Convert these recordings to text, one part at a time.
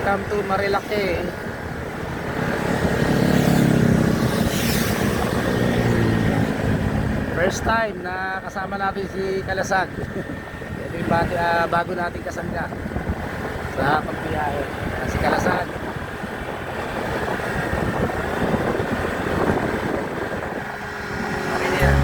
Welcome to Marilake. First time na kasama natin si Kalasag. Ito yung bago nating kasangga sa pagbiyahe. Si Kalasag. Okay na yan.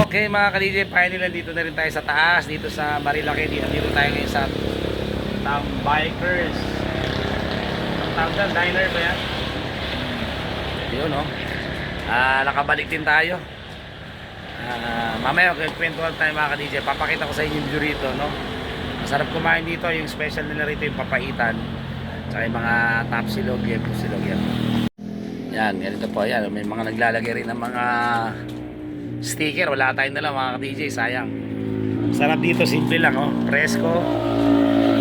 Okay mga ka-DJ, finally nandito na rin tayo sa taas, dito sa Marilake. Dito tayo ngayon sa Bikers. Ang tawag na, diner ba yan? Yun no. Nakabalik din tayo. Mamaya kwentuhan tayo mga ka-DJ. Papakita ko sa inyo yung view rito, no? Masarap kumain dito, yung special nila rito yung papaitan. Tsaka yung mga tapsilog, yung pusilog yan. Yan, ganito po yan. May mga naglalagay rin ng mga sticker, wala tayong dala mga ka-DJ, sayang. Sarap dito, simple lang oh, presko.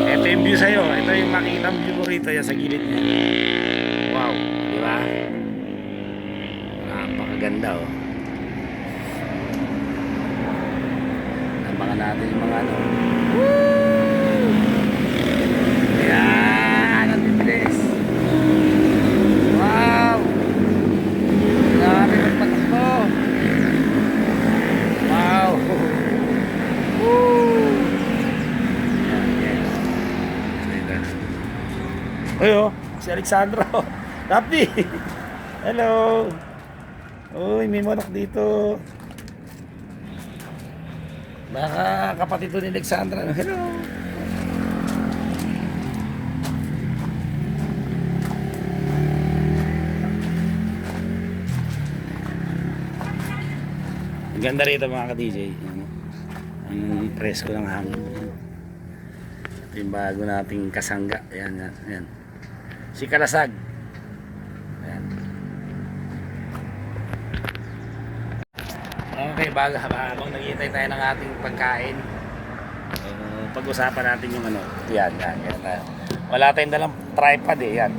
Ito yung view sa'yo, ito yung makita mo view rito yan sa gilid niya. Wow, di ba? Napakaganda oh. Nabangan natin yung mga ano. Woo! Yan, ang bilis. Wow! Grabe magpatakbo. Wow! Woo! Yes. Ay oh, si Alexandra. Rapti! Hello! Uy, may manok dito. Baka kapatid to ni Alexandra. Hello! Ganda rito mga ka-DJ. Ang presko ng hangin. Ito yung bago nating kasangga. Ayan, ayan, ayan. Si Kalasag. Ayan. Okay, habang naghihintay tayo ng ating pagkain, pag-usapan natin yung ano. Yan, yan, yan. Wala tayong dalang tripod eh. Yan.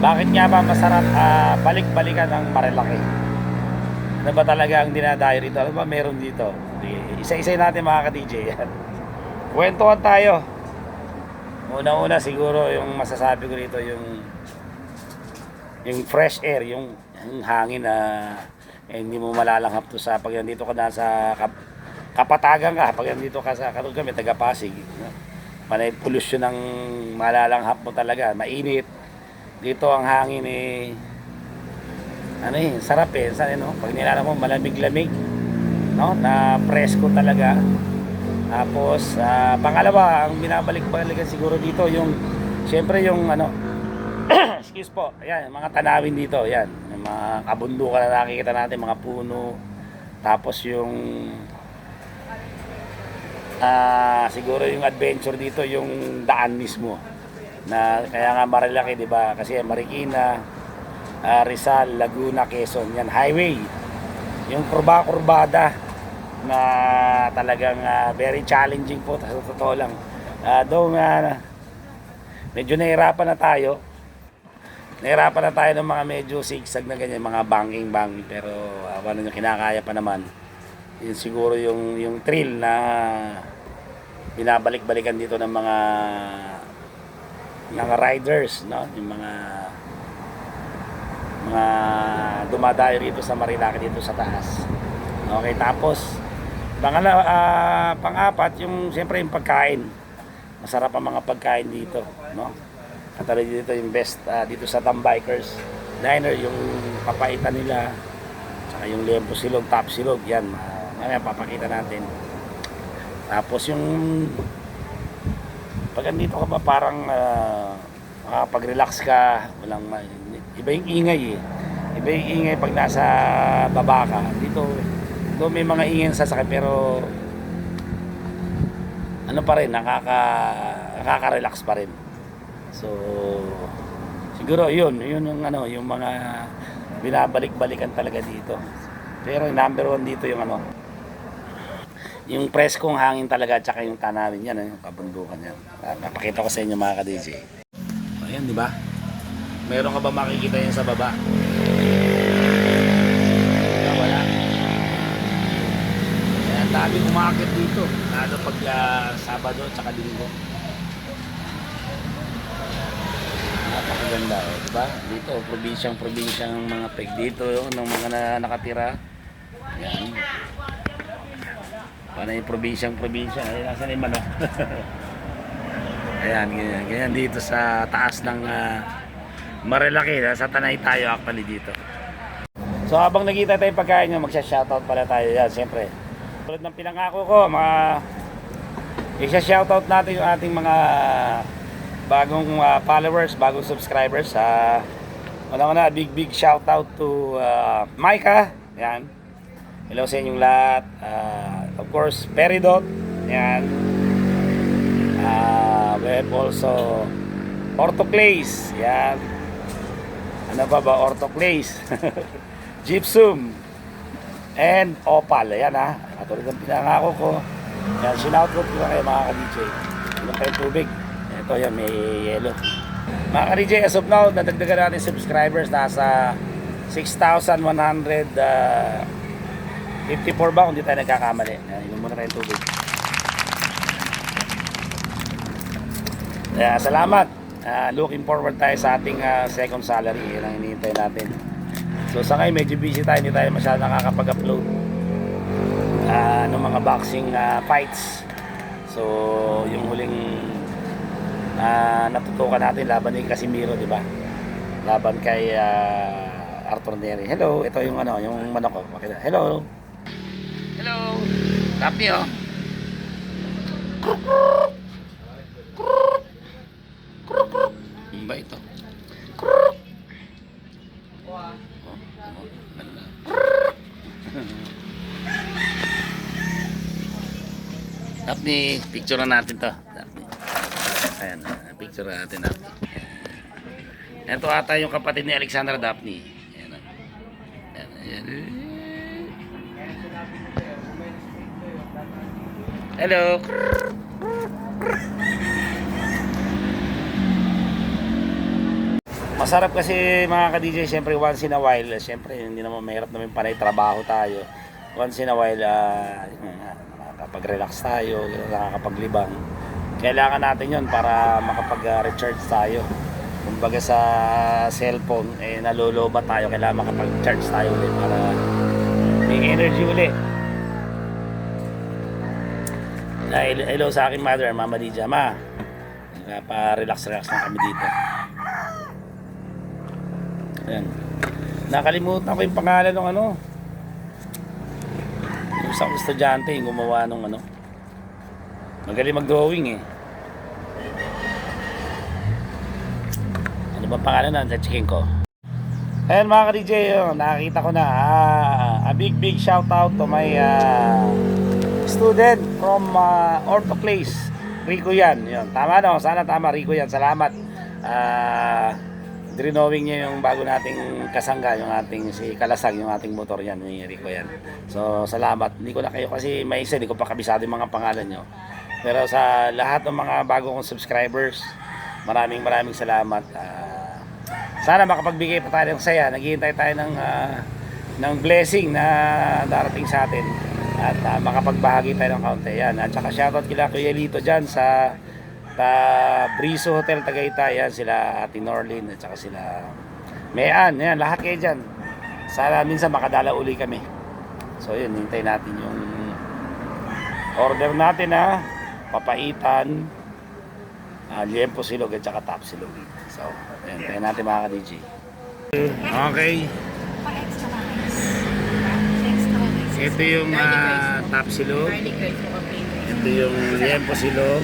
Bakit nga ba masarap balik-balikan ng Marilake? Ano ba talaga ang dinadayo rito? Ano ba meron dito? Isa-isay natin mga ka-DJ yan. Kwentuhan tayo. Una-una siguro yung masasabi ko rito yung fresh air, yung hangin na hindi mo malalanghap to sa pag nandito ka na sa Kapatagan ka, pag nandito ka sa katulad kami taga Pasig. Panay pollution ng malalanghap mo talaga, mainit. Dito ang hangin ano sarap no? Pag nilalang mo malamig-lamig, no? Na presko talaga. Tapos pangalawa, ang binabalik-balikan siguro dito yung siyempre yung ano excuse po, ayan, mga tanawin dito, ayan, yung mga kabundukan na nakikita natin, mga puno. Tapos yung siguro yung adventure dito, yung daan mismo. Na kaya nga Marilake, di ba? Kasi Marikina, Rizal, Laguna, Quezon, yan highway. Yung kurba-kurbada na talagang very challenging po sa totoo lang. Though medyo nahirapan na tayo ng mga medyo zigzag na ganyan, mga banging pero ano yung kinakaya pa naman. Yun siguro yung thrill na binabalik-balikan dito ng mga mga riders, no? Yung mga dumadayo rito sa Marilaki dito sa taas. Okay, tapos pang-apat yung siyempre yung pagkain. Masarap ang mga pagkain dito, no? Katulad dito yung best dito sa Tambikers Diner, yung papaitan nila, tsaka yung lempo silog, top silog, yan. Mamaya papakita natin. Tapos yung pag andito ka ba parang makapag-relax ka, walang iba yung ingay eh. Iba yung ingay pag nasa baba ka. Dito may mga ingay sa sasakyan pero ano pa rin, nakaka-relax pa rin. So siguro yun yung yung mga binabalik-balikan talaga dito. Pero yung number one dito yung yung preskong hangin talaga at saka yung tanawin yan, yung kabundukan yan. Napakita ko sa inyo mga ka-DJ. Ayan, di ba? Meron ka ba makikita yan sa baba? Wala. Ayan, dami umakit dito. Lalo pag Sabado at saka Linggo. Napakaganda, di ba? Dito, probinsyang mga peg dito, ng mga nakatira. Ayan. Paano yung probinsya? Ay, nasa na yung manok? Ayan, ganyan dito sa taas ng Marilaki. Sa Tanay tayo actually dito. So habang nakita tayo pagkain nyo, magsha-shoutout pala tayo yan, siyempre. Tulad ng pinangako ko, i-shoutout natin yung ating mga bagong followers, bagong subscribers. Una big shoutout to Micah. Yan. Hello sa inyong lahat. Of course, Peridot. Yan. We have also Orthoclays. Yan. Ano ba Orthoclays? Gypsum. And Opal. Yan ha. Katulad ng pinangako ko. Yan. Sinoutout ko kayo mga ka-DJ. Ilang kayong tubig. Ito yan. May yellow. Mga ka-DJ, as of now, nadagdagan natin subscribers. Nasa 6,154 ba kung di tayo nagkakamali. Inom muna tayong tubig. Salamat. Looking forward tayo sa ating second salary. Yan ang hinihintay natin. So sa ngayon medyo busy tayo. Hindi tayo masyadong nakakapag-upload ng mga boxing fights. So yung huling natutukan natin laban ni Casimiro, di ba? Laban kay Arthur Neri. Hello, ito yung yung manok ko. Hello. Hello. Tapi oh. Ba ito? Daphne, picture natin to. Daphne. Ayan, picture natin. Ito ata yung kapatid ni Alexandra, Daphne. Ayan. Ayan. Hello. Masarap kasi mga ka-DJ, siyempre once in a while, siyempre hindi naman mahirap naman panay trabaho tayo. Once in a while, nakakapag-relax tayo, nakakapaglibang. Kailangan natin yun para makapag-recharge tayo. Kumbaga sa cellphone, nalulobat tayo, kailangan makapag-charge tayo ulit para may energy ulit. Hello sa akin mother, Mama Lydia. Ma, pa-relax lang kami dito. Ayan. Nakalimutan ko yung pangalan ng yung isang estudyante yung gumawa ng magaling mag-drawing eh. Ano ba pangalan na? Checking ko. Ayan mga ka-DJ, nakakita ko na a big shout out to my student from Orthoclays, Rico yan. Yun. Tama no? Sana tama, Rico yan. Salamat. Drinowing niya yung bago nating kasangga, yung ating si Kalasag, yung ating motor yan, ni Rico yan. So salamat. Hindi ko na kayo kasi may isa, hindi ko pa kabisado yung mga pangalan nyo. Pero sa lahat ng mga bago kong subscribers, maraming salamat. Sana makapagbigay pa tayo ng saya. Naghihintay tayo ng blessing na darating sa atin. At makapagbahagi tayo ng kaunti yan. At saka shoutout kila Kuya Lito dyan sa Briso Hotel Tagaytay, yan, sila Ate Norlin at saka sila Mayan, yan, lahat kayo dyan. Sana minsan makadala uli kami. So yun, hintay natin yung order natin na papaitan, liempo silog at saka top silog. So, yun, hintayin natin mga ka-DJ. Okay. Pa-extra rice. Extra rice. Ito yung top silog. Garlic rice mo Ito yung liempo silog.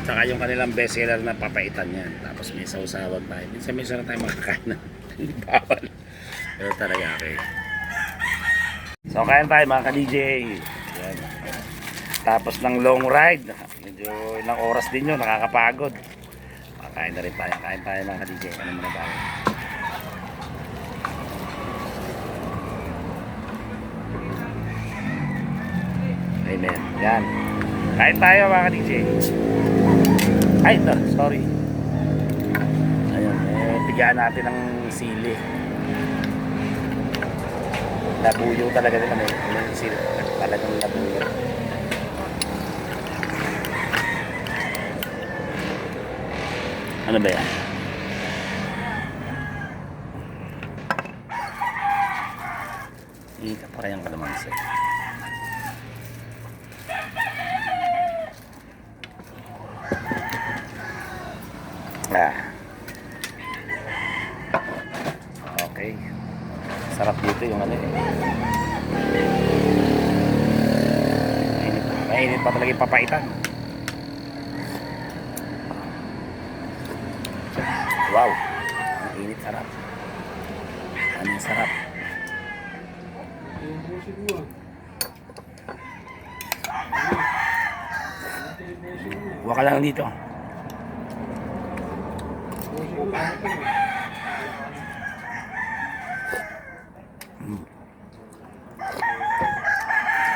Tsaka yung kanilang best seller na papaitan yan. Tapos may sausawan tayo. Minsan na tayo makakain ng bawal. Pero talaga okay. So kain tayo mga ka-DJ. Yan. Tapos ng long ride. Medyo ilang oras din yun. Nakakapagod. Kain na rin tayo. Kain tayo mga ka-DJ. Ano muna tayo? Amen. Yan. Kain tayo mga ka-DJ. Ay, ito. Sorry. Ayun. Bigyan natin ng sili. Labuyo talaga nila. May sili. Talagang labuyo. Ano ba yan? Ika pa kayang kalamansi. Okay. Sarap dito yung ano eh. Mainit pa talaga yung papaitan. Wow. Ang init, sarap. Ang sarap. Huwag ka lang dito.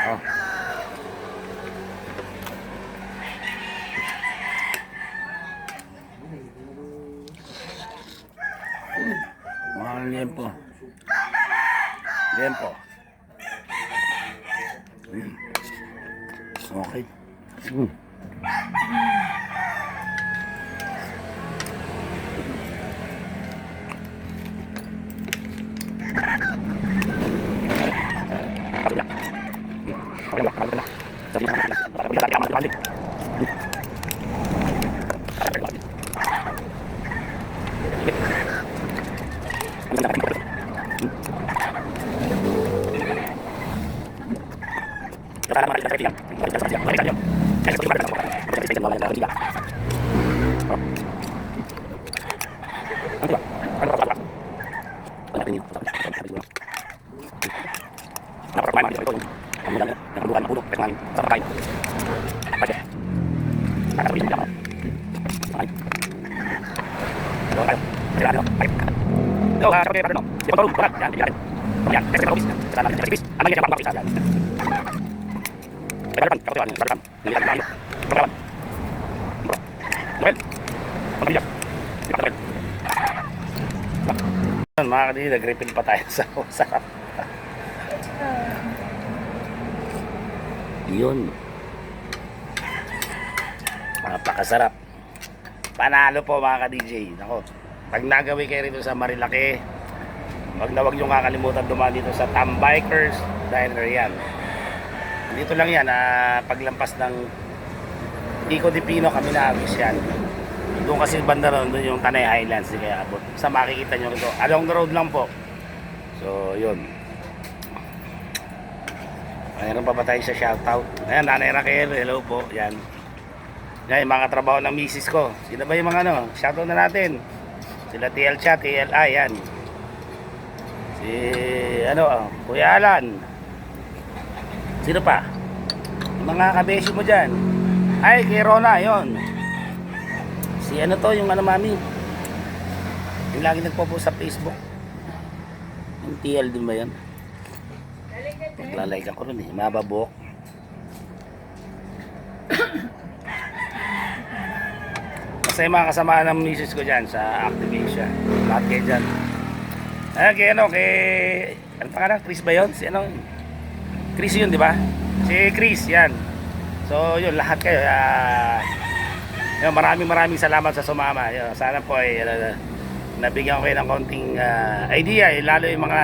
Oh. Mahal liempo. Liempo. Okay. Mga kanina, nag-refill pa tayo sa sarap. Yun. Napakasarap. Panalo po mga ka-DJ. Nako, pag nagawi kayo rito sa Marilake, wag nyo kakalimutan dumaan dito sa Tambikers Diner yan. Dito lang yan, paglampas ng Pico de Pino, kami na-abis yan. Doon kasi banda ron, doon yung Tanay Highlands, di kaya abot. Sa makikita nyo rito, along the road lang po. So, yun. Mayroon pa ba tayo sa shoutout? Ayan, Nanay Raquel, hello po, yan. Yan, yung mga trabaho ng misis ko. Sino ba yung mga ano? Shoutout na natin. Sila TL Chat, TLI, yan. Si, Kuya Alan. Sino pa? Yung mga kabeshi mo dyan. Ay, kay Rona, yun. Si yung mami. Yung lagi nagpo-post sa Facebook. Yung TL din ba yan? Naglalike ako rin eh. Mababok. Kasi mga kasama ng misis ko dyan sa Activation. Lahat kayo dyan. Ayan, ano pangalan? Chris ba yun? Chris yun, di ba? Si Chris, yan. So, yun, lahat kayo. Yun, maraming salamat sa sumama. Yun, sana po ay nabigyan ko kayo ng konting idea, lalo yung mga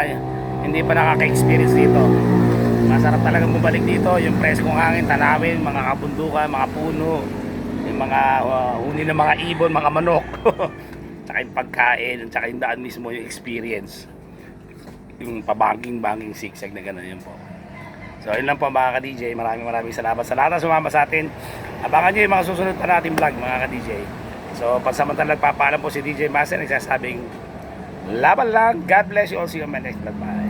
hindi pa nakaka-experience dito. Masarap talaga bumalik dito, yung preskong hangin, tanawin, mga kabundukan, mga puno, yung mga huni ng mga ibon, mga manok. Tsaka yung pagkain, tsaka yung daan mismo, yung experience. Yung pabangking-bangking sigsag na gano'n yun po. So yun lang po mga ka-DJ, maraming salamat sa lahat na sumama sa atin. Abangan nyo yung mga susunod pa natin vlog mga ka-DJ. So pansamantala nagpapaalam po si DJ Master, nagsasabing laban lang, God bless you all, see you on my next vlog. Bye.